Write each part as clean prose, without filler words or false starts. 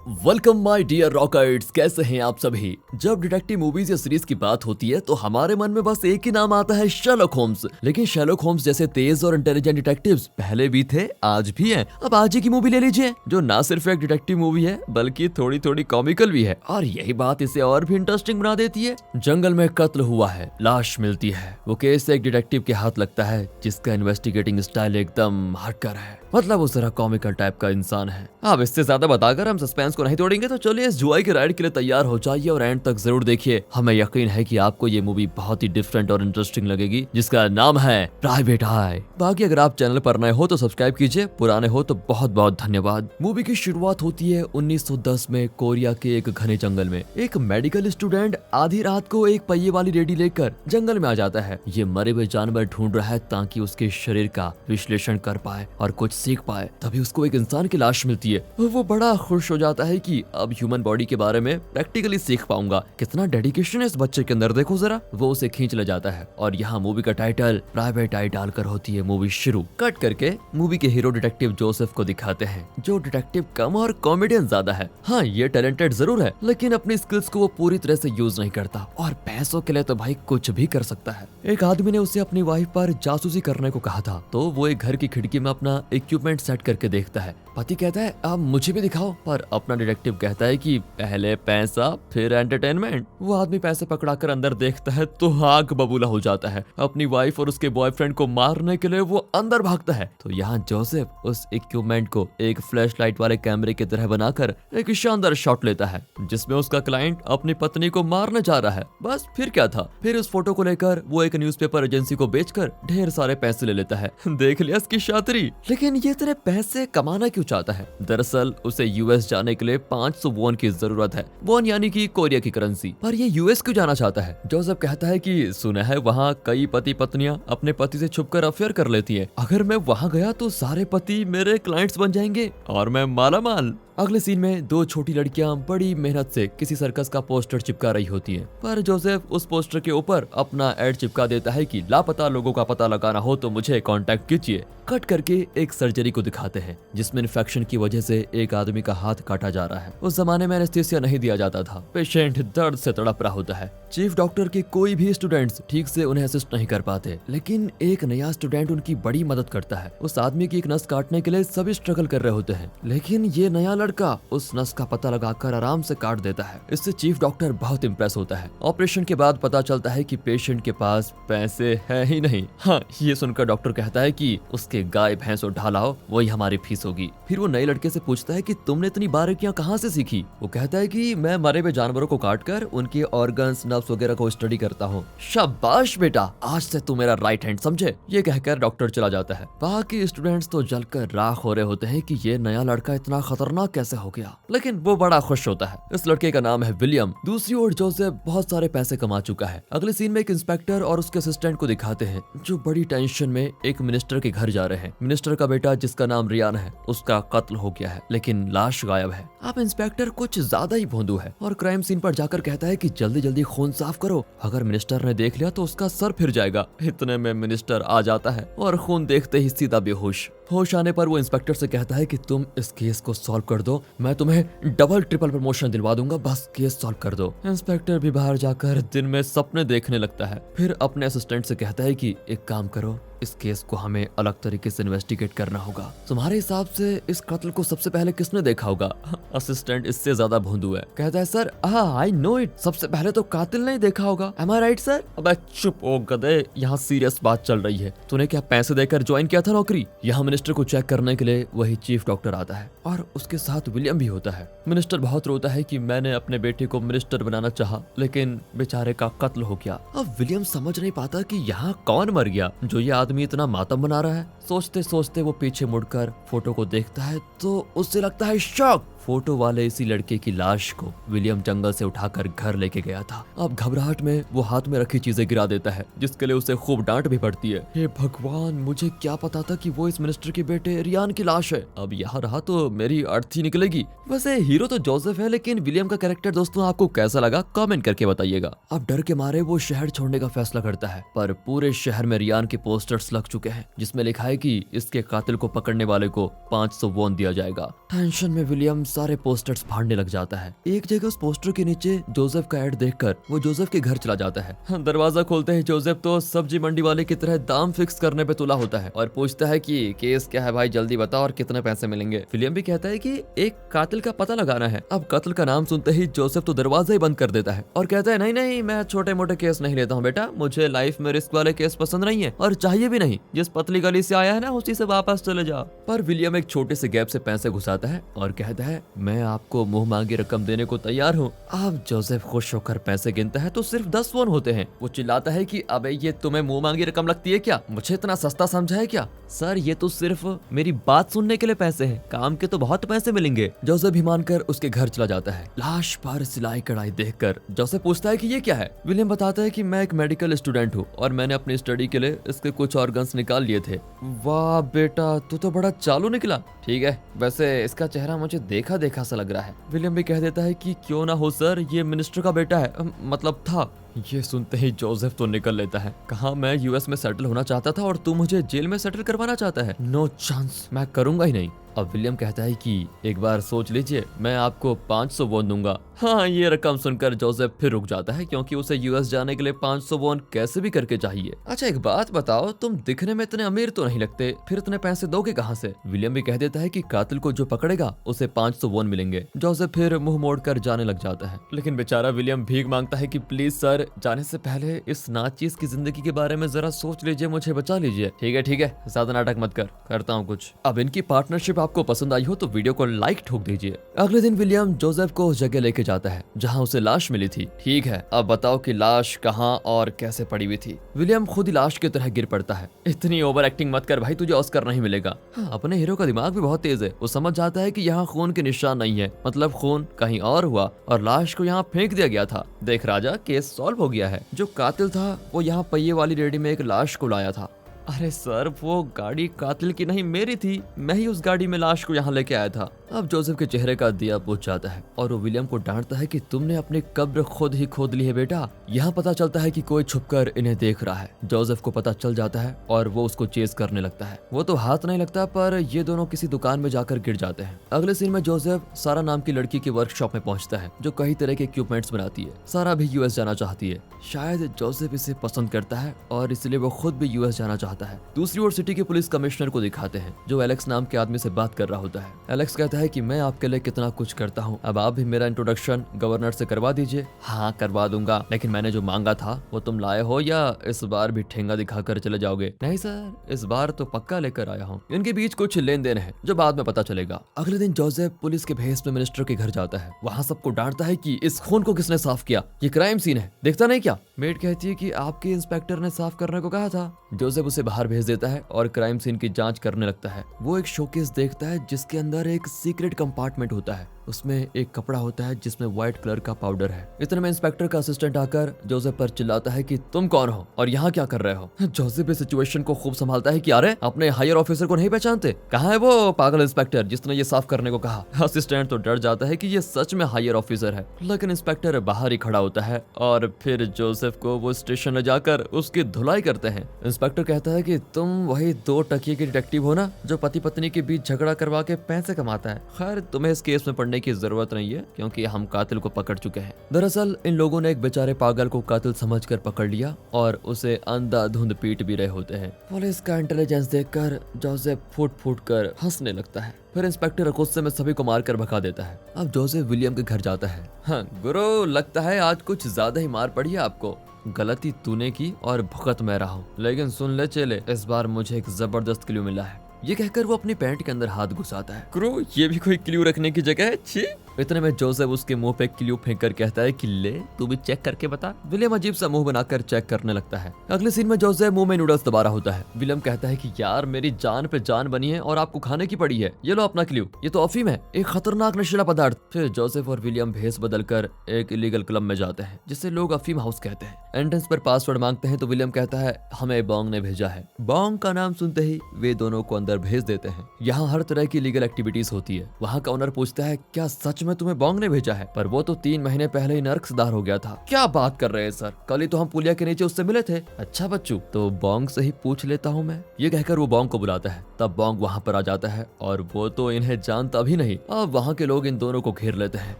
Welcome my dear rockets, कैसे हैं आप सभी। जब डिटेक्टिव मूवीज या सीरीज की बात होती है तो हमारे मन में बस एक ही नाम आता है, शर्लक होम्स। लेकिन शर्लक होम्स जैसे तेज और इंटेलिजेंट डिटेक्टिव्स पहले भी थे, आज भी हैं। अब आज ही की मूवी ले लीजिए, जो ना सिर्फ एक डिटेक्टिव मूवी है बल्कि थोड़ी थोड़ी कॉमिकल भी है, और यही बात इसे और भी इंटरेस्टिंग बना देती है। जंगल में कत्ल हुआ है, लाश मिलती है, वो केस एक डिटेक्टिव के हाथ लगता है जिसका इन्वेस्टिगेटिंग स्टाइल एकदम हटकर है, मतलब उस तरह कॉमिकल टाइप का इंसान है। अब इससे ज्यादा बताकर हम सस्पेंस को नहीं तोड़ेंगे, तो चलिए इस जुआई की राइड के लिए तैयार हो जाइए और एंड तक जरूर देखिए। हमें यकीन है कि आपको ये मूवी बहुत ही डिफरेंट और इंटरेस्टिंग लगेगी, जिसका नाम है प्राइवेट आई। बाकी अगर आप चैनल पर नए हो तो सब्सक्राइब कीजिए, पुराने हो तो बहुत बहुत धन्यवाद। मूवी की शुरुआत होती है 1910 में कोरिया के एक घने जंगल में। एक मेडिकल स्टूडेंट आधी रात को एक पहिए वाली रेडी लेकर जंगल में आ जाता है। ये मरे हुए जानवर ढूंढ रहा है ताकि उसके शरीर का विश्लेषण कर पाए और कुछ सीख पाए। तभी उसको एक इंसान की लाश मिलती है। वो बड़ा खुश हो जाता है कि अब ह्यूमन बॉडी के बारे में प्रैक्टिकली सीख पाऊंगा। कितना डेडिकेशन है इस बच्चे के अंदर, देखो जरा। वो उसे खींच ले जाता है और यहाँ मूवी का टाइटल प्राइवेट आई डालकर होती है मूवी शुरू। कट करके मूवी के हीरो डिटेक्टिव जोसेफ को दिखाते हैं, जो डिटेक्टिव कम और कॉमेडियन ज्यादा है। हाँ, ये टैलेंटेड जरूर है, लेकिन अपनी स्किल्स को वो पूरी तरह से यूज नहीं करता, और पैसों के लिए तो भाई कुछ भी कर सकता है। एक आदमी ने उसे अपनी वाइफ पर जासूसी करने को कहा था, तो वो एक घर की खिड़की में अपना इक्विपमेंट सेट करके देखता है। पति कहता है अब मुझे भी दिखाओ, पर अपना डिटेक्टिव कहता है कि पहले पैसा फिर एंटरटेनमेंट। वो आदमी पैसे पकड़ाकर अंदर देखता है तो आग बबूला हो जाता है। अपनी वाइफ और उसके बॉयफ्रेंड को मारने के लिए वो अंदर भागता है। तो यहाँ जोसेफ उस इक्विपमेंट को एक फ्लैशलाइट वाले कैमरे की तरह बनाकर एक शानदार शॉट लेता है, जिसमें उसका क्लाइंट अपनी पत्नी को मारने जा रहा है। बस फिर क्या था, फिर उस फोटो को लेकर वो एक न्यूज़पेपर एजेंसी को बेचकर ढेर सारे पैसे ले लेता है। देख लिया इसकी शातिरी। लेकिन ये इतने पैसे कमाना क्यों चाहता है? दरअसल उसे यूएस जाने के लिए 500 वॉन की जरूरत है। वॉन यानी कि कोरिया की करेंसी। पर ये यूएस क्यों जाना चाहता है? जोसेफ कहता है कि सुना है वहाँ कई पति पत्नियां अपने पति से छुपकर अफेयर कर लेती हैं। अगर मैं वहाँ गया तो सारे पति मेरे क्लाइंट्स बन जाएंगे और मैं माला माल। अगले सीन में दो छोटी लड़कियां बड़ी मेहनत से किसी सर्कस का पोस्टर चिपका रही होती हैं, पर जोसेफ उस पोस्टर के ऊपर अपना एड चिपका देता है कि लापता लोगों का पता लगाना हो तो मुझे कांटेक्ट कीजिए। कट करके एक सर्जरी को दिखाते हैं, जिसमें इन्फेक्शन की वजह से एक आदमी का हाथ काटा जा रहा है। उस जमाने में एनेस्थीसिया नहीं दिया जाता था, पेशेंट दर्द से तड़प रहा होता है। चीफ डॉक्टर के कोई भी स्टूडेंट्स ठीक से उन्हें असिस्ट नहीं कर पाते, लेकिन एक नया स्टूडेंट उनकी बड़ी मदद करता है। उस आदमी की एक नस काटने के लिए सभी स्ट्रगल कर रहे होते हैं, लेकिन ये नया लड़का उस नस का पता लगाकर आराम से काट देता है। इससे चीफ डॉक्टर बहुत इंप्रेस होता है। ऑपरेशन के बाद पता चलता है कि पेशेंट के पास पैसे है ही नहीं। हाँ, ये सुनकर डॉक्टर कहता है कि उसके गाय भैंस उठा लाओ, वही हमारी फीस होगी। फिर वो नए लड़के से पूछता है कि तुमने इतनी बारीकियां कहाँ से सीखी? वो कहता है कि मैं मरे हुए जानवरों को काटकर उनके ऑर्गन्स, नर्व्स वगैरह को स्टडी करता हूँ। शाबाश बेटा, आज से तू मेरा राइट हैंड समझे। ये कहकर डॉक्टर चला जाता है। बाकी स्टूडेंट्स तो जलकर राख हो रहे होते हैं कि ये नया लड़का इतना खतरनाक कैसे हो गया, लेकिन वो बड़ा खुश होता है। इस लड़के का नाम है विलियम। दूसरी ओर जोसेफ बहुत सारे पैसे कमा चुका है। अगले सीन में एक इंस्पेक्टर और उसके असिस्टेंट को दिखाते हैं, जो बड़ी टेंशन में एक मिनिस्टर के घर जा रहे हैं। मिनिस्टर का बेटा, जिसका नाम रियान है, उसका कत्ल हो गया है, लेकिन लाश गायब है। अब इंस्पेक्टर कुछ ज्यादा ही भोंदू है और क्राइम सीन पर जाकर कहता है कि जल्दी जल्दी खून साफ करो, अगर मिनिस्टर ने देख लिया तो उसका सर फिर जाएगा। इतने में मिनिस्टर आ जाता है और खून देखते ही सीधा बेहोश। होश आने पर वो इंस्पेक्टर से कहता है कि तुम इस केस को सॉल्व कर दो, मैं तुम्हें डबल ट्रिपल प्रमोशन दिलवा दूंगा, बस केस सॉल्व कर दो। इंस्पेक्टर भी बाहर जाकर दिन में सपने देखने लगता है। फिर अपने असिस्टेंट से कहता है कि एक काम करो, इस केस को हमें अलग तरीके से इन्वेस्टिगेट करना होगा। तुम्हारे हिसाब से इस कत्ल को सबसे पहले किसने देखा होगा? असिस्टेंट इससे ज्यादा भोंदू है, कहता है सर आई नो इट, सबसे पहले तो कातिल ने देखा होगा। एम आई राइट सर? अबे चुप ओ गधे, यहाँ सीरियस बात चल रही है। तूने क्या पैसे देकर ज्वाइन किया था नौकरी? यहाँ मिनिस्टर को चेक करने के लिए वही चीफ डॉक्टर आता है और उसके साथ विलियम भी होता है। मिनिस्टर बहुत रोता है कि मैंने अपने बेटे को मिनिस्टर बनाना चाहा, लेकिन बेचारे का कत्ल हो गया। अब विलियम समझ नहीं पाता कि यहाँ कौन मर गया जो ये आदमी इतना मातम बना रहा है। सोचते सोचते वो पीछे मुड़कर फोटो को देखता है तो उससे लगता है शॉक। फोटो वाले इसी लड़के की लाश को विलियम जंगल से उठाकर घर लेके गया था। अब घबराहट में वो हाथ में रखी चीजें गिरा देता है, जिसके लिए उसे खूब डांट भी पड़ती है। हे भगवान, मुझे क्या पता था कि वो इस मिनिस्टर के बेटे रियान की लाश है। अब यहाँ रहा तो मेरी अर्थी निकलेगी। वैसे हीरो तो जोसेफ है, लेकिन विलियम का कैरेक्टर दोस्तों आपको कैसा लगा कमेंट करके बताइएगा। अब डर के मारे वो शहर छोड़ने का फैसला करता है, पर पूरे शहर में रियान के पोस्टर्स लग चुके हैं, जिसमें लिखा है कि इसके कातिल को पकड़ने वाले को 500 वॉन दिया जाएगा। टेंशन में विलियम सारे पोस्टर्स फाड़ने लग जाता है। एक जगह उस पोस्टर के नीचे जोसेफ का एड देखकर वो जोसेफ के घर चला जाता है। दरवाजा खोलते ही जोसेफ तो सब्जी मंडी वाले की तरह दाम फिक्स करने पे तुला होता है और पूछता है कि केस क्या है भाई, जल्दी बताओ और कितने पैसे मिलेंगे। विलियम भी कहता है कि एक कातिल का पता लगाना है। अब कातिल का नाम सुनते ही जोसेफ तो दरवाजा ही बंद कर देता है और कहता है नहीं नहीं, मैं छोटे मोटे केस नहीं लेता हूँ बेटा, मुझे लाइफ में रिस्क वाले केस पसंद नहीं है और चाहिए भी नहीं। जिस पतली गली से आया है ना उसी से वापस चले जाओ। पर विलियम एक छोटे से गैप से पैसे घुसाता है और कहता है मैं आपको मुंह मांगी रकम देने को तैयार हूँ। अब जोसेफ खुश होकर पैसे गिनता है तो सिर्फ 10 वॉन होते हैं। वो चिल्लाता है कि अबे ये तुम्हें मुंह मांगी रकम लगती है क्या, मुझे इतना सस्ता समझा है क्या? सर ये तो सिर्फ मेरी बात सुनने के लिए पैसे हैं, काम के तो बहुत पैसे मिलेंगे। जोसेफ भी मानकर उसके घर चला जाता है। लाश पर सिलाई कढ़ाई देखकर जोसेफ पूछता है कि ये क्या है। विलियम बताता है कि मैं एक मेडिकल स्टूडेंट हूँ और मैंने अपनी स्टडी के लिए इसके कुछ ऑर्गन्स निकाल लिए थे। वाह बेटा, तू तो बड़ा चालू निकला। ठीक है, वैसे इसका चेहरा मुझे देखा देखा सा लग रहा है। विलियम भी कह देता है कि क्यों ना हो सर, ये मिनिस्टर का बेटा है, मतलब था। ये सुनते ही जोसेफ तो निकल लेता है। कहा मैं यूएस में सेटल होना चाहता था और तू मुझे जेल में सेटल करवाना चाहता है? नो चांस, मैं करूंगा ही नहीं। अब विलियम कहता है कि एक बार सोच लीजिए, मैं आपको 500 वॉन दूंगा। हाँ, ये रकम सुनकर जोसेफ फिर रुक जाता है क्योंकि उसे यूएस जाने के लिए 500 वॉन कैसे भी करके चाहिए। अच्छा एक बात बताओ, तुम दिखने में इतने अमीर तो नहीं लगते, फिर इतने पैसे दोगे कहाँ से? विलियम भी कह देता है कि कातिल को जो पकड़ेगा उसे 500 वॉन मिलेंगे। जोसेफ फिर मुंह मोड़कर जाने लग जाता है, लेकिन बेचारा विलियम भीख मांगता है कि प्लीज सर, जाने से पहले इस नाचीज की जिंदगी के बारे में जरा सोच लीजिए, मुझे बचा लीजिए। ठीक है, ज्यादा नाटक मत कर, करता हूँ कुछ। अब इनकी पार्टनरशिप आपको पसंद आई हो तो वीडियो को लाइक ठोक दीजिए। अगले दिन विलियम जोसेफ को उस जगह लेके जाता है जहां उसे लाश मिली थी। ठीक है, अब बताओ कि लाश कहां और कैसे पड़ी हुई थी। विलियम खुद ही लाश की तरह गिर पड़ता है। इतनी ओवर एक्टिंग मत कर भाई, तुझे ऑस्कर नहीं मिलेगा। हाँ, अपने हीरो का दिमाग भी बहुत तेज है। वो समझ जाता है कि यहाँ खून के निशान नहीं है, मतलब खून कहीं और हुआ और लाश को यहाँ फेंक दिया गया था। देख राजा, केस सॉल्व हो गया है। जो कातिल था वो यहाँ पहिए वाली रेडी में एक लाश को लाया था। अरे सर, वो गाड़ी कातिल की नहीं मेरी थी, मैं ही उस गाड़ी में लाश को यहाँ लेके आया था। अब जोसेफ के चेहरे का दिया बुझ जाता है और वो विलियम को डांटता है कि तुमने अपनी कब्र खुद ही खोद ली है बेटा। यहाँ पता चलता है कि कोई छुपकर इन्हें देख रहा है। जोसेफ को पता चल जाता है और वो उसको चेज करने लगता है। वो तो हाथ नहीं लगता, पर ये दोनों किसी दुकान में जाकर गिर जाते हैं। अगले सीन में जोसेफ सारा नाम की लड़की की वर्कशॉप में पहुंचता है जो कई तरह के इक्विपमेंट्स बनाती है। सारा भी यूएस जाना चाहती है। शायद जोसेफ इसे पसंद करता है और इसलिए वो खुद भी यूएस जाना चाहता है। दूसरी ओर सिटी के पुलिस कमिश्नर को दिखाते हैं जो एलेक्स नाम के आदमी से बात कर रहा होता है। एलेक्स कहता है कि मैं आपके लिए कितना कुछ करता हूँ, अब आप भी मेरा इंट्रोडक्शन गवर्नर से करवा दीजिए। हाँ करवा दूंगा, लेकिन मैंने जो मांगा था वो तुम लाए हो या इस बार भी ठेंगा दिखाकर चले जाओगे? नहीं सर, इस बार तो पक्का लेकर आया हूँ। इनके बीच कुछ लेन देन है जो बाद में पता चलेगा। अगले दिन जोसेफ पुलिस के भेस में मिनिस्टर के घर जाता है। वहाँ सबको डांटता है कि इस खून को किसने साफ किया, ये क्राइम सीन है, देखता नहीं क्या? मेड कहती है कि आपके इंस्पेक्टर ने साफ करने को कहा था। जोसेफ उसे बाहर भेज देता है और क्राइम सीन की जांच करने लगता है। वो एक शोकेस देखता है जिसके अंदर एक सीक्रेट कंपार्टमेंट होता है। उसमें एक कपड़ा होता है जिसमें व्हाइट कलर का पाउडर है। इतने में इंस्पेक्टर का असिस्टेंट आकर जोसेफ पर चिल्लाता है कि तुम कौन हो और यहाँ क्या कर रहे हो? जोसेफ इस सिचुएशन को खूब संभालता है कि अरे अपने हायर ऑफिसर को नहीं पहचानते? कहाँ है वो पागल इंस्पेक्टर जिसने ये साफ करने को कहा? असिस्टेंट तो डर जाता है कि ये सच में हायर ऑफिसर है, लेकिन इंस्पेक्टर बाहर ही खड़ा होता है और फिर जोसेफ को वो स्टेशन ले जाकर उसकी धुलाई करते हैं। इंस्पेक्टर कहता है कि तुम वही 2 टकिए के डिटेक्टिव हो ना जो पति पत्नी के बीच झगड़ा करवा के पैसे कमाता है। खैर तुम्हें इस केस में पढ़ने की जरूरत नहीं है क्योंकि हम कातिल को पकड़ चुके हैं। दरअसल इन लोगों ने एक बेचारे पागल को कातिल समझकर पकड़ लिया और उसे अंधाधुंध पीट भी रहे होते हैं। पुलिस का इंटेलिजेंस देखकर जोसेफ फूट फूट कर हंसने लगता है। फिर इंस्पेक्टर गुस्से में सभी को मारकर भगा देता है। अब जोसेफ विलियम के घर जाता है। हाँ गुरु, लगता है आज कुछ ज्यादा ही मार पड़ी है आपको। गलती तूने की और भुगत मैं रहा हूँ, लेकिन सुन ले चेले, इस बार मुझे एक जबरदस्त क्लू मिला है। ये कहकर वो अपनी पैंट के अंदर हाथ घुसाता है। गुरु, ये भी कोई क्लू रखने की जगह है? छी। इतने में जोसेफ उसके मुंह पे क्लू फेंक कर कहता है कि ले तू भी चेक करके बता। विलियम अजीब सा मुंह बनाकर चेक करने लगता है। अगले सीन में जोसेफ मुंह में नूडल्स दबा रहा होता है। विलियम कहता है कि यार मेरी जान पे जान बनी है और आपको खाने की पड़ी है, ये लो अपना क्लू, ये तो अफीम है, एक खतरनाक नशीला पदार्थ। फिर जोसेफ और विलियम भेस बदलकर एक इलीगल क्लब में जाते हैं जिसे लोग अफीम हाउस कहते हैं। एंट्रेंस पर पासवर्ड मांगते हैं तो विलियम कहता है हमें बॉन्ग ने भेजा है। बॉन्ग का नाम सुनते ही वे दोनों को अंदर भेज देते हैं। यहाँ हर तरह की लीगल एक्टिविटीज होती है। वहाँ का ओनर पूछता है क्या सच में तुम्हें बॉन्ग ने भेजा है, पर वो तो 3 महीने पहले ही नर्कसदार हो गया था। क्या बात कर रहे हैं सर, कल ही तो हम पुलिया के नीचे उससे मिले थे। अच्छा बच्चू, तो बॉन्ग से ही पूछ लेता हूँ मैं। ये कहकर वो बॉन्ग को बुलाता है। तब बॉन्ग वहाँ पर आ जाता है और वो तो इन्हें जानता भी नहीं। अब वहाँ के लोग इन दोनों को घेर लेते हैं।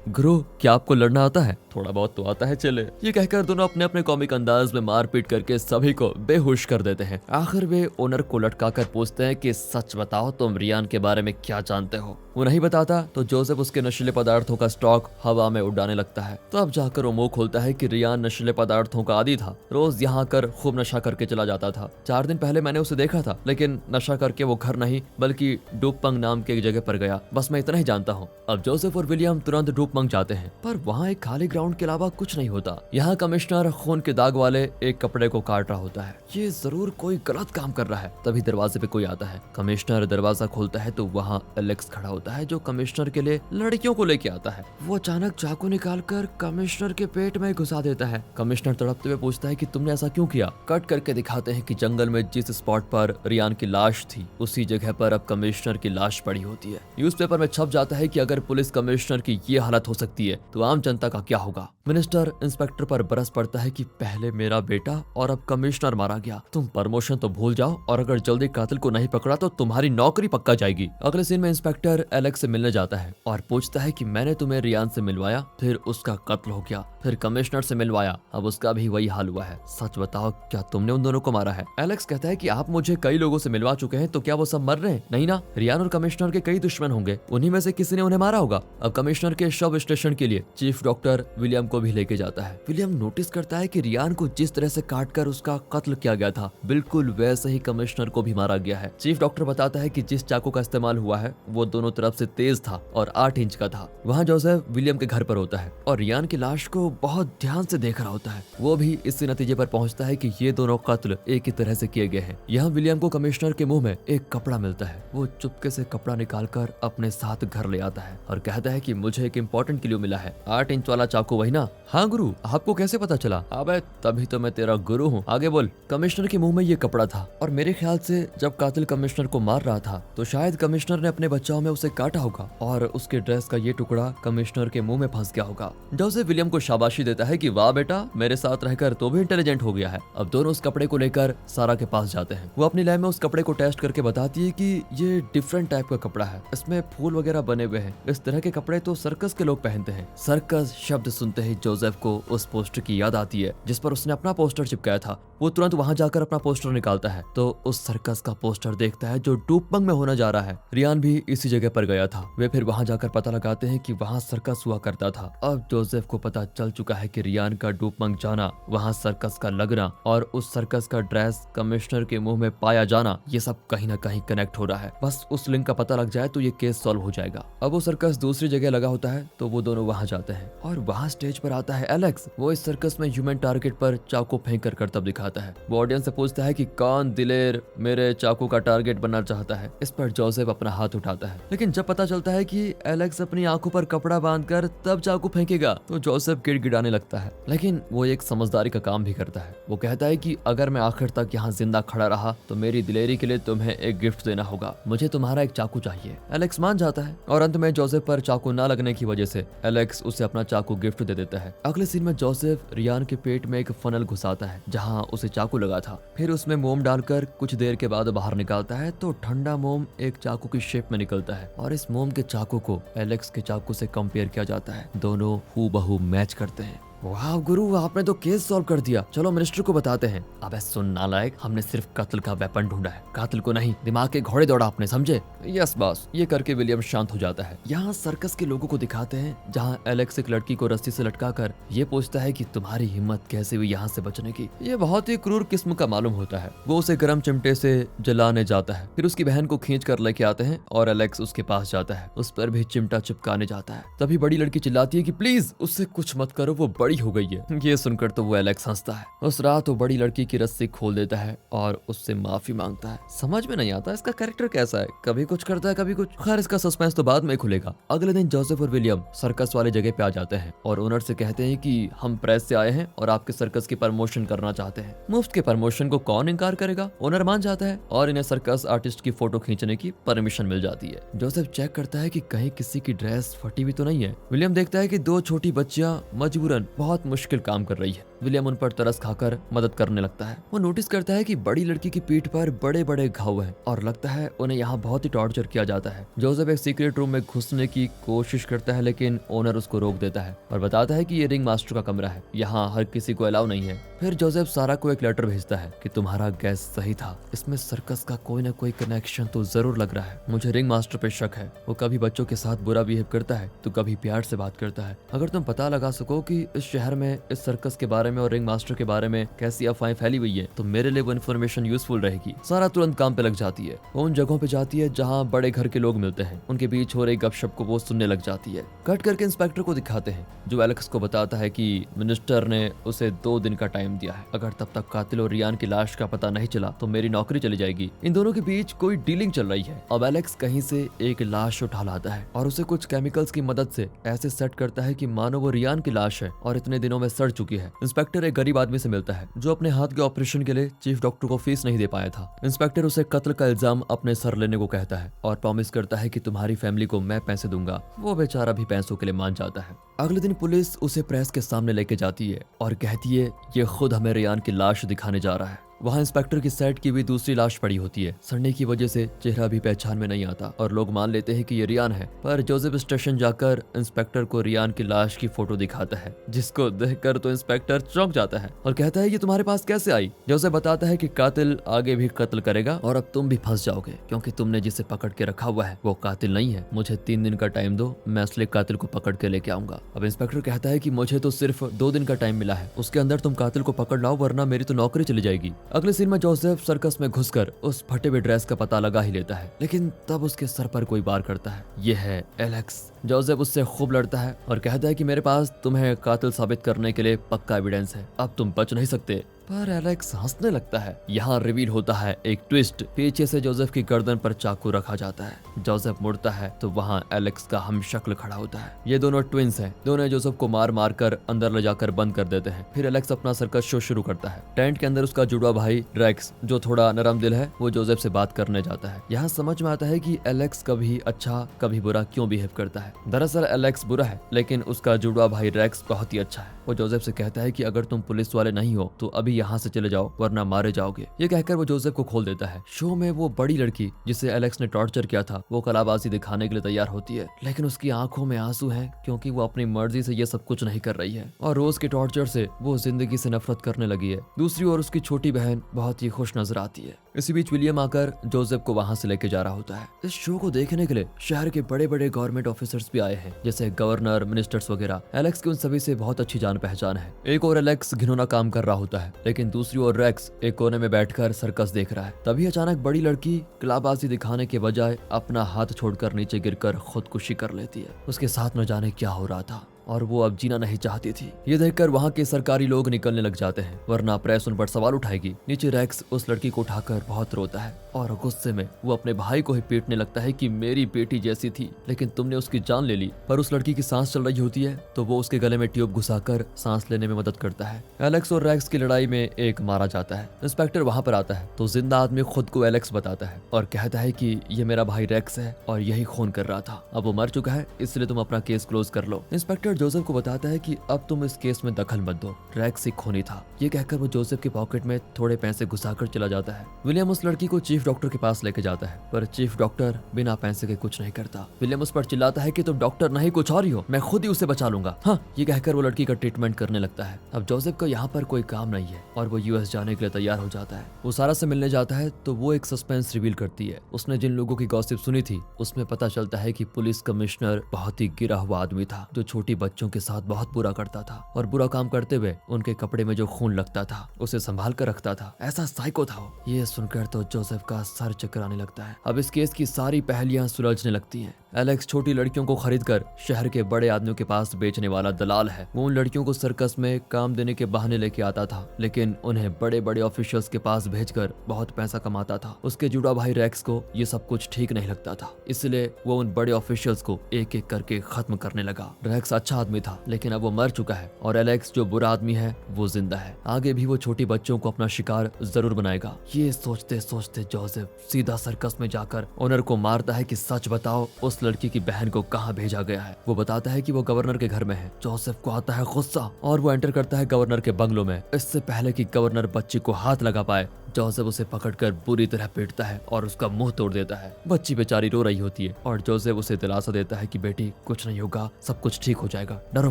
गुरु, क्या आपको लड़ना आता है? थोड़ा बहुत तो आता है चले। ये कहकर दोनों अपने अपने कॉमिक अंदाज में मारपीट करके सभी को बेहोश कर देते हैं। आखिर वे ओनर को लटका कर पूछते हैं कि सच बताओ, तुम रियान के बारे में क्या जानते हो? वो नहीं बताता तो जोसेफ उसके नशीले पदार्थों का स्टॉक हवा में उड़ाने लगता है। तो अब जाकर वो मुंह खोलता है कि रियान नशीले पदार्थों का आदी था, रोज यहाँ कर खूब नशा करके चला जाता था। 4 दिन पहले मैंने उसे देखा था, लेकिन नशा करके वो घर नहीं बल्कि डूपंग नाम की एक जगह पर गया। बस मैं इतना ही जानता हूँ। अब जोसेफ और विलियम तुरंत डूपंग जाते हैं, पर वहाँ एक खाली ग्राउंड के अलावा कुछ नहीं होता। यहाँ कमिश्नर खून के दाग वाले एक कपड़े को काट रहा होता है। ये जरूर कोई गलत काम कर रहा है। तभी दरवाजे पे कोई आता है। कमिश्नर दरवाजा खोलता है तो वहाँ एलेक्स खड़ा होता है, जो कमिश्नर के लिए लड़कियों को लेके आता है। वो अचानक चाकू निकालकर कमिश्नर के पेट में घुसा देता है। कमिश्नर तड़पते हुए पूछता है कि तुमने ऐसा क्यों किया? कट करके दिखाते हैं कि जंगल में जिस स्पॉट पर रियान की लाश थी, उसी जगह पर अब कमिश्नर की लाश पड़ी होती है। न्यूज़पेपर में छप जाता है कि अगर पुलिस कमिश्नर की ये हालत हो सकती है तो आम जनता का क्या होगा। मिनिस्टर इंस्पेक्टर पर बरस पड़ता है कि पहले मेरा बेटा और अब कमिश्नर मारा गया। तुम प्रमोशन तो भूल जाओ, और अगर जल्दी कातिल को नहीं पकड़ा तो तुम्हारी नौकरी पक्का जाएगी। अगले सीन में इंस्पेक्टर एलेक्स से मिलने जाता है और पूछता है कि मैंने तुम्हें रियान से मिलवाया, फिर उसका कत्ल हो गया, फिर कमिश्नर से मिलवाया, अब उसका भी वही हाल हुआ है। सच बताओ, क्या तुमने उन दोनों को मारा है? एलेक्स कहता है कि आप मुझे कई लोगों से मिलवा चुके हैं, तो क्या वो सब मर रहे हैं? नहीं ना, रियान और कमिश्नर के कई दुश्मन होंगे, उन्हीं में से किसी ने उन्हें मारा होगा। अब कमिश्नर के शव विश्लेषण के लिए चीफ डॉक्टर विलियम को भी लेके जाता है। विलियम नोटिस करता है कि रियान को जिस तरह से काटकर उसका कत्ल किया गया था, बिल्कुल वैसे ही कमिश्नर को भी मारा गया है। चीफ डॉक्टर बताता है कि जिस चाकू का इस्तेमाल हुआ है वो दोनों तरफ से तेज था और 8 इंच का था। वहाँ जोसेफ विलियम के घर पर होता है और रियान की लाश को बहुत ध्यान से देख रहा होता है। वो भी इसी नतीजे पर पहुंचता है कि ये दोनों कत्ल एक ही तरह से किए गए हैं। यहाँ विलियम को कमिश्नर के मुंह में एक कपड़ा मिलता है। वो चुपके से कपड़ा निकालकर अपने साथ घर ले आता है और कहता है कि मुझे एक इम्पोर्टेंट क्लू मिला है। 8 इंच वाला चाकू वही ना? हाँ गुरु, आपको कैसे पता चला? अबे तभी तो मैं तेरा गुरु हूँ, आगे बोल। कमिश्नर के मुंह में ये कपड़ा था और मेरे ख्याल से जब कातिल कमिश्नर को मार रहा था तो शायद कमिश्नर ने अपने बचाव में उसे काटा होगा और उसके ड्रेस का ये टुकड़ा कमिश्नर के मुंह में फंस गया होगा। जोसेफ विलियम को शाबाशी देता है कि वाह बेटा, मेरे साथ रहकर तो भी इंटेलिजेंट हो गया है। अब दोनों उस कपड़े को लेकर सारा के पास जाते हैं। वो अपनी लैब में उस कपड़े को टेस्ट करके बताती है कि ये डिफरेंट टाइप का कपड़ा है, इसमें फूल वगैरह बने हुए हैं। इस तरह के कपड़े तो सर्कस के लोग पहनते हैं। सर्कस शब्द सुनते ही जोसेफ को उस पोस्टर की याद आती है जिस पर उसने अपना पोस्टर चिपकाया था। वो तुरंत वहां जाकर अपना पोस्टर निकालता है तो उस सर्कस का पोस्टर देखता है जो डूपंग में होने जा रहा है। रियान भी इसी जगह पर गया था। वे फिर वहां जाकर पता लगाते हैं कि वहां सर्कस हुआ करता था। अब जोसेफ को पता चल चुका है कि रियान का डूपंग जाना, वहां सर्कस का लगना और उस सर्कस का ड्रेस कमिश्नर के मुंह में पाया जाना, ये सब कहीं ना कहीं कनेक्ट हो रहा है। बस उस लिंक का पता लग जाए तो ये केस सॉल्व हो जाएगा। अब वो सर्कस दूसरी जगह लगा होता है तो वो दोनों वहां जाते हैं और वहां स्टेज पर आता है एलेक्स। वो इस सर्कस में ह्यूमन टारगेट पर चाकू फेंक कर करतब दिखाता है। वो ऑडियंस से पूछता है कि कौन दिलेर मेरे चाकू का टारगेट बनना चाहता है। इस पर जोसेफ अपना हाथ उठाता है, लेकिन जब पता चलता है कि एलेक्स अपनी आंखों पर कपड़ा बांधकर तब चाकू फेंकेगा तो जोसेफ गिड़गिड़ाने लगता है। लेकिन वो एक समझदारी का काम भी करता है। वो कहता है कि अगर मैं आखिर तक यहाँ जिंदा खड़ा रहा तो मेरी दिलेरी के लिए तुम्हें एक गिफ्ट देना होगा। मुझे तुम्हारा एक चाकू चाहिए। एलेक्स मान जाता है और अंत में जोसेफ पर चाकू न लगने की वजह से एलेक्स उसे अपना चाकू गिफ्ट दे देता है। अगले सीन में जोसेफ रियान के पेट में एक फनल घुसाता है जहाँ उसे चाकू लगा था। फिर उसमें मोम डालकर कुछ देर के बाद बाहर निकालता है तो ठंडा मोम एक चाकू की शेप में निकलता है और इस मोम के चाकू को एलेक्स के चाकू से कंपेयर किया जाता है। दोनों हूबहू मैच करते हैं। वाह गुरु, आपने तो केस सॉल्व कर दिया। चलो मिनिस्टर को बताते हैं। अबे सुन नालायक, हमने सिर्फ कत्ल का वेपन ढूंढा है, कातिल को नहीं। दिमाग के घोड़े दौड़ा आपने, समझे? Yes boss. ये करके विलियम शांत हो जाता है। यहाँ सर्कस के लोगों को दिखाते हैं जहाँ एलेक्स एक लड़की को रस्सी से लटकाकर ये पूछता है कि तुम्हारी हिम्मत कैसे हुई यहाँ से बचने की। ये बहुत ही क्रूर किस्म का मालूम होता है। वो उसे गर्म चिमटे से जलाने जाता है, फिर उसकी बहन को खींच कर लेके आते हैं और एलेक्स उसके पास जाता है। उस पर भी चिमटा चिपकाने जाता है। तभी बड़ी लड़की चिल्लाती है कि प्लीज उससे कुछ मत करो, वो बड़ी बड़ी हो गई है। ये सुनकर तो वो एलेक्स हंसता है। उस रात वो बड़ी लड़की की रस्सी खोल देता है और उससे माफी मांगता है। समझ में नहीं आता इसका कैरेक्टर कैसा है, कभी कुछ करता है कभी कुछ। खैर इसका सस्पेंस तो बाद में खुलेगा। अगले दिन जोसेफ और विलियम सर्कस वाले जगह पे आ जाते हैं और ओनर से कहते हैं कि हम प्रेस से आए हैं और आपके सर्कस की प्रमोशन करना चाहते हैं। मुफ्त के प्रमोशन को कौन इनकार करेगा। ओनर मान जाता है और इन्हें सर्कस आर्टिस्ट की फोटो खींचने की परमिशन मिल जाती है। जोसेफ चेक करता है कि कहीं किसी की ड्रेस फटी भी तो नहीं है। विलियम देखता है कि दो छोटी बच्चियां मजबूरन बहुत मुश्किल काम कर रही है। विलियम उन पर तरस खाकर मदद करने लगता है। वो नोटिस करता है कि बड़ी लड़की की पीठ पर बड़े बड़े घाव हैं और लगता है उन्हें यहाँ बहुत ही टॉर्चर किया जाता है। जोसेफ एक सीक्रेट रूम में घुसने की कोशिश करता है लेकिन ओनर उसको रोक देता है और बताता है कि ये रिंग मास्टर का कमरा है, यहाँ हर किसी को अलाउ नहीं है। फिर जोसेफ सारा को एक लेटर भेजता है कि तुम्हारा गैस सही था, इसमें सर्कस का कोई ना कोई कनेक्शन तो जरूर लग रहा है। मुझे रिंग मास्टर पे शक है। वो कभी बच्चों के साथ बुरा बिहेव करता है तो कभी प्यार से बात करता है। अगर तुम पता लगा सको कि इस शहर में इस सर्कस के बारे में और रिंग मास्टर के बारे में कैसी अफवाहें फैली हुई है तो मेरे लिए वो इन्फॉर्मेशन यूजफुल रहेगी। सारा तुरंत काम पे लग जाती है। वो उन जगहों पे जाती है जहाँ बड़े घर के लोग मिलते हैं। उनके बीच हो रही गपशप को वो सुनने लग जाती है। कट करके इंस्पेक्टर को दिखाते हैं जो एलेक्स को बताता है कि मिनिस्टर ने उसे 2 दिन का टाइम दिया है। अगर तब तक कातिल और रियान की लाश का पता नहीं चला तो मेरी नौकरी चली जाएगी। इन दोनों के बीच कोई डीलिंग चल रही है। अब एलेक्स कहीं से एक लाश उठा लाता है और उसे कुछ केमिकल्स की मदद से ऐसे सेट करता है कि मानो वो रियान की लाश है और इतने दिनों में सड़ चुकी है। इंस्पेक्टर एक गरीब आदमी से मिलता है जो अपने हाथ के ऑपरेशन के लिए चीफ डॉक्टर को फीस नहीं दे पाया था। इंस्पेक्टर उसे कत्ल का इल्जाम अपने सर लेने को कहता है और प्रॉमिस करता है कि तुम्हारी फैमिली को मैं पैसे दूंगा। वो बेचारा भी पैसों के लिए मान जाता है। अगले दिन पुलिस उसे प्रेस के सामने लेके जाती है और कहती है ये खुद हमें रियान की लाश दिखाने जा रहा है। वहाँ इंस्पेक्टर की सेट की भी दूसरी लाश पड़ी होती है। सड़ने की वजह से चेहरा भी पहचान में नहीं आता और लोग मान लेते हैं कि ये रियान है। पर जोसेफ स्टेशन जाकर इंस्पेक्टर को रियान की लाश की फोटो दिखाता है जिसको देखकर तो इंस्पेक्टर चौंक जाता है और कहता है ये तुम्हारे पास कैसे आई। जोसेफ बताता है कि कातिल आगे भी कत्ल करेगा और अब तुम भी फंस जाओगे क्योंकि तुमने जिसे पकड़ के रखा हुआ है वो कातिल नहीं है। मुझे 3 दिन का टाइम दो, मैं असली कातिल को पकड़ के लेके आऊंगा। अब इंस्पेक्टर कहता है कि मुझे तो सिर्फ 2 दिन का टाइम मिला है, उसके अंदर तुम कातिल को पकड़ लाओ वरना मेरी तो नौकरी चली जाएगी। अगले सीन में जोसेफ सर्कस में घुसकर उस फटे हुए ड्रेस का पता लगा ही लेता है लेकिन तब उसके सर पर कोई वार करता है। ये है एलेक्स। जोसेफ उससे खूब लड़ता है और कहता है कि मेरे पास तुम्हें कातिल साबित करने के लिए पक्का एविडेंस है, अब तुम बच नहीं सकते। पर एलेक्स हंसने लगता है। यहाँ रिवील होता है एक ट्विस्ट। पीछे से जोसेफ की गर्दन पर चाकू रखा जाता है। जोसेफ मुड़ता है तो वहाँ एलेक्स का हमशक्ल खड़ा होता है। ये दोनों ट्विंस हैं। दोनों जोसेफ को मार मार कर अंदर ले जाकर बंद कर देते हैं। फिर एलेक्स अपना सर्कस शो शुरू करता है। टेंट के अंदर उसका जुड़वा भाई रेक्स जो थोड़ा नरम दिल है वो जोसेफ से बात करने जाता है। यहाँ समझ में आता है कि एलेक्स कभी अच्छा कभी बुरा क्यों बिहेव करता है। दरअसल एलेक्स बुरा है लेकिन उसका जुड़वा भाई रेक्स बहुत ही अच्छा है। वो जोसेफ से कहता है कि अगर तुम पुलिस वाले नहीं हो तो अभी यहाँ से चले जाओ वरना मारे जाओगे। ये कहकर वो जोसेफ को खोल देता है। शो में वो बड़ी लड़की जिसे एलेक्स ने टॉर्चर किया था वो कलाबाजी दिखाने के लिए तैयार होती है लेकिन उसकी आंखों में आंसू हैं क्योंकि वो अपनी मर्जी से ये सब कुछ नहीं कर रही है और रोज के टॉर्चर से वो जिंदगी से नफरत करने लगी है। दूसरी ओर उसकी छोटी बहन बहुत ही खुश नजर आती है। इसी बीच विलियम आकर जोसेफ को वहाँ से लेके जा रहा होता है। इस शो को देखने के लिए शहर के बड़े बड़े गवर्नमेंट ऑफिसर्स भी आए हैं जैसे गवर्नर, मिनिस्टर्स वगैरह। एलेक्स की उन सभी से बहुत अच्छी जान पहचान है। एक और एलेक्स घिनौना काम कर रहा होता है लेकिन दूसरी ओर रेक्स एक कोने में बैठकर सर्कस देख रहा है। तभी अचानक बड़ी लड़की कलाबाजी दिखाने के बजाय अपना हाथ छोड़कर नीचे गिरकर खुदकुशी कर लेती है। उसके साथ न जाने क्या हो रहा था और वो अब जीना नहीं चाहती थी। ये देखकर वहाँ के सरकारी लोग निकलने लग जाते हैं वरना प्रेस उन पर सवाल उठाएगी। नीचे रेक्स उस लड़की को उठाकर बहुत रोता है और गुस्से में वो अपने भाई को ही पीटने लगता है कि मेरी बेटी जैसी थी लेकिन तुमने उसकी जान ले ली। पर उस लड़की की सांस चल रही होती है तो वो उसके गले में ट्यूब घुसाकर सांस लेने में मदद करता है। एलेक्स और रेक्स की लड़ाई में एक मारा जाता है। इंस्पेक्टर वहाँ पर आता है तो जिंदा आदमी खुद को एलेक्स बताता है और कहता है कि ये मेरा भाई रेक्स है और यही खून कर रहा था। अब वो मर चुका है इसलिए तुम अपना केस क्लोज कर लो। इंस्पेक्टर जोसेफ को बताता है कि अब तुम इस केस में दखल मत दो, रेक्स एक खूनी था। ये कहकर वो जोसेफ के पॉकेट में थोड़े पैसे घुसाकर चला जाता है। विलियम उस लड़की को चीफ डॉक्टर के पास लेके जाता है पर चीफ डॉक्टर बिना पैसे के कुछ नहीं करता। विलियम उस पर चिल्लाता है कि तुम डॉक्टर नहीं कुछ और ही हो, मैं खुद ही उसे बचा लूंगा। हाँ, ये कहकर वो लड़की का ट्रीटमेंट करने लगता है। अब जोसेफ को यहाँ पर कोई काम नहीं है और वो यूएस जाने के लिए तैयार हो जाता है। वो सारा से मिलने जाता है तो वो एक सस्पेंस रिवील करती है। उसने जिन लोगों की गॉसिप सुनी थी उसमें पता चलता है कि पुलिस कमिश्नर बहुत ही गिरा हुआ आदमी था जो छोटी बच्चों के साथ बहुत बुरा करता था और बुरा काम करते हुए उनके कपड़े में जो खून लगता था उसे संभाल कर रखता था। ऐसा साइको था वो। ये सुनकर तो जोसेफ का सर चकराने लगता है। अब इस केस की सारी पहेलियां सुलझने लगती हैं। एलेक्स छोटी लड़कियों को खरीदकर शहर के बड़े आदमियों के पास बेचने वाला दलाल है। वो उन लड़कियों को सर्कस में काम देने के बहाने लेके आता था, लेकिन उन्हें बड़े बड़े ऑफिशियल्स के पास भेजकर बहुत पैसा कमाता था। उसके जुड़ा भाई रैक्स को ये सब कुछ ठीक नहीं लगता था, इसलिए वो उन बड़े ऑफिशियल्स को एक एक करके खत्म करने लगा। रैक्स अच्छा आदमी था, लेकिन अब वो मर चुका है और एलेक्स जो बुरा आदमी है वो जिंदा है। आगे भी वो छोटे बच्चों को अपना शिकार जरूर बनाएगा। ये सोचते सोचते जोसेफ सीधा सर्कस में जाकर ओनर को मारता है कि सच बताओ उस लड़की की बहन को कहाँ भेजा गया है। वो बताता है कि वो गवर्नर के घर में है। जोसेफ को आता है गुस्सा और वो एंटर करता है गवर्नर के बंगलों में। इससे पहले कि गवर्नर बच्ची को हाथ लगा पाए, जोसेफ उसे पकड़कर बुरी तरह पीटता है और उसका मुंह तोड़ देता है। बच्ची बेचारी रो रही होती है और जोसेफ उसे दिलासा देता है कि बेटी कुछ नहीं होगा, सब कुछ ठीक हो जाएगा, डरो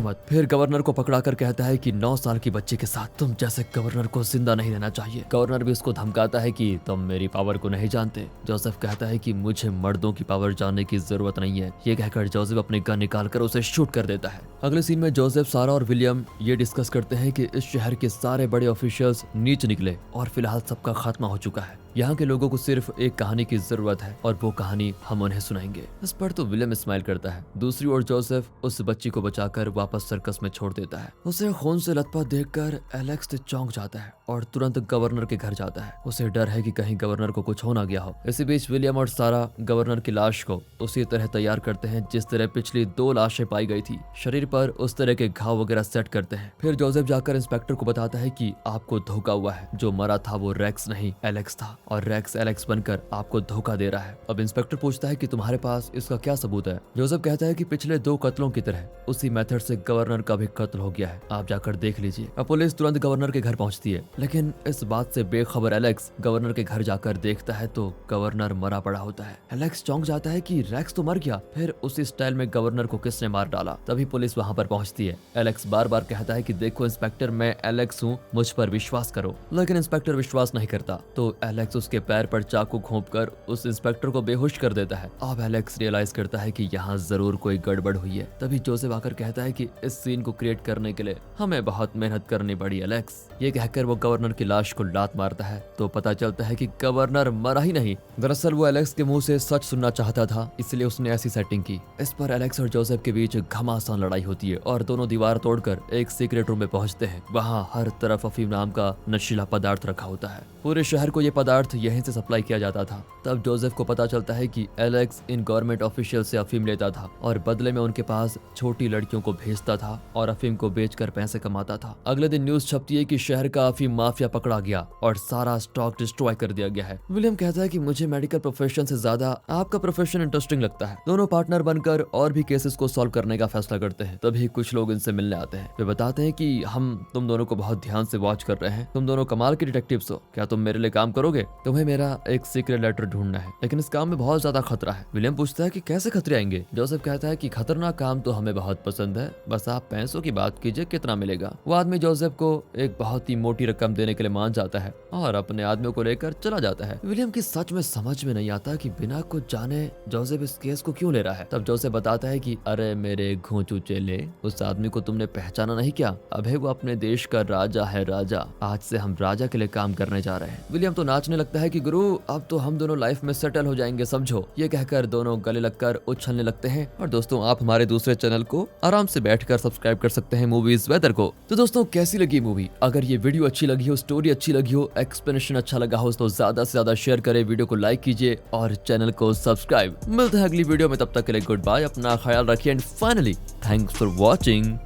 मत। फिर गवर्नर को पकड़ाकर कहता है कि 9 साल की बच्ची के साथ तुम जैसे गवर्नर को जिंदा नहीं रहना चाहिए। गवर्नर भी उसको धमकाता है कि तुम मेरी पावर को नहीं जानते। जोसेफ कहता है कि मुझे मर्दों की पावर जानने की जरूरत नहीं है। ये कहकर जोसेफ अपनी गन निकालकर उसे शूट कर देता है। अगले सीन में जोसेफ, सारा और विलियम ये डिस्कस करते हैं कि इस शहर के सारे बड़े ऑफिशियल्स नीच निकले और फिलहाल सबका खात्मा हो चुका है। यहाँ के लोगों को सिर्फ एक कहानी की जरूरत है और वो कहानी हम उन्हें सुनाएंगे। इस पर तो विलियम स्माइल करता है। दूसरी ओर जोसेफ उस बच्ची को बचाकर वापस सर्कस में छोड़ देता है। उसे खून से लथपथ देखकर एलेक्स चौंक जाता है और तुरंत गवर्नर के घर जाता है। उसे डर है कि कहीं गवर्नर को कुछ हो ना गया हो। इसी बीच विलियम और सारा गवर्नर की लाश को उसी तरह तैयार करते हैं जिस तरह पिछली 2 लाशें पाई गई थी। शरीर पर उस तरह के घाव वगैरह सेट करते हैं। फिर जोसेफ जाकर इंस्पेक्टर को बताता है कि आपको धोखा हुआ है। जो मरा था वो रैक्स नहीं एलेक्स था और रैक्स एलेक्स बनकर आपको धोखा दे रहा है। अब इंस्पेक्टर पूछता है कि तुम्हारे पास इसका क्या सबूत है। जोसेफ कहता है कि पिछले 2 कत्लों की तरह उसी मेथड से गवर्नर का भी कत्ल हो गया है, आप जाकर देख लीजिए। अब पुलिस तुरंत गवर्नर के घर पहुंचती है, लेकिन इस बात से बेखबर एलेक्स गवर्नर के घर जाकर देखता है तो गवर्नर मरा पड़ा होता है। एलेक्स चौंक जाता है कि रैक्स तो मर गया, फिर उसी स्टाइल में गवर्नर को किसने मार डाला। तभी पुलिस वहां पर पहुंचती है। एलेक्स बार बार कहता है कि देखो इंस्पेक्टर, मैं एलेक्स हूँ, मुझ पर विश्वास करो। लेकिन इंस्पेक्टर विश्वास नहीं करता तो एलेक्स उसके पैर पर चाकू घोंपकर उस इंस्पेक्टर को बेहोश कर देता है। अब एलेक्स रियलाइज करता है कि यहाँ जरूर कोई गड़बड़ हुई है। तभी जोसेफ आकर कहता है कि इस सीन को क्रिएट करने के लिए हमें बहुत मेहनत करनी पड़ी एलेक्स। ये कहकर वो गवर्नर की लाश को लात मारता है तो पता चलता है कि गवर्नर मरा ही नहीं। दरअसल वो एलेक्स के मुंह से सच सुनना चाहता था, इसलिए उसने ऐसी सेटिंग की। इस पर एलेक्स और जोसेफ के बीच घमासान लड़ाई होती है और दोनों दीवार तोड़कर एक सीक्रेट रूम में पहुंचते हैं। वहाँ हर तरफ अफीम नाम का नशीला पदार्थ रखा होता है। पूरे शहर को ये पदार्थ यहीं से सप्लाई किया जाता था। तब जोसेफ को पता चलता है कि एलेक्स इन गवर्नमेंट ऑफिशियल से अफीम लेता था और बदले में उनके पास छोटी लड़कियों को भेजता था और अफीम को बेचकर पैसे कमाता था। अगले दिन न्यूज छपती है कि शहर का अफीम माफिया पकड़ा गया और सारा स्टॉक डिस्ट्रॉय कर दिया गया है। विलियम कहता है कि मुझे मेडिकल प्रोफेशन से ज्यादा आपका प्रोफेशन इंटरेस्टिंग लगता है। दोनों पार्टनर बनकर और भी केसेस को सॉल्व करने का फैसला करते हैं। तभी कुछ लोग इनसे मिलने आते हैं। वे बताते हैं कि हम तुम दोनों को बहुत ध्यान से वॉच कर रहे हैं। तुम दोनों कमाल के डिटेक्टिव्स हो, क्या तुम मेरे लिए काम करोगे? तुम्हें मेरा एक सीक्रेट लेटर ढूंढना है, लेकिन इस काम में बहुत ज्यादा खतरा है। विलियम पूछता है कि कैसे खतरे आएंगे? जोसेफ कहता है कि खतरनाक काम तो हमें बहुत पसंद है, बस आप पैसों की बात कीजिए, कितना मिलेगा? वो आदमी जोसेफ को एक बहुत ही मोटी रकम देने के लिए मान जाता है और अपने आदमियों को लेकर चला जाता है। विलियम की सच में समझ में नहीं आता कि बिना कुछ जाने जोसेफ इस केस को क्यों ले रहा है। तब जोसेफ बताता है कि अरे मेरे घोंचू चेले, उस आदमी को तुमने पहचाना नहीं क्या? अबे वो अपने देश का राजा है, राजा। आज से हम राजा के लिए काम करने जा रहे हैं। विलियम तो नाचने लगता है कि गुरु अब तो हम दोनों लाइफ में सेटल हो जाएंगे, समझो। ये कहकर दोनों गले लगकर उछलने लगते हैं। और दोस्तों, आप हमारे दूसरे चैनल को आराम से बैठकर सब्सक्राइब कर सकते हैं, मूवीज वेदर को। तो दोस्तों, कैसी लगी मूवी? अगर ये वीडियो अच्छी लगी हो, स्टोरी अच्छी लगी हो, एक्सप्लेनेशन अच्छा लगा हो तो ज्यादा से ज्यादा शेयर करें, वीडियो को लाइक कीजिए और चैनल को सब्सक्राइब। मिलते हैं अगली वीडियो में, तब तक के लिए गुड बाय, अपना ख्याल रखिए and finally thanks for watching.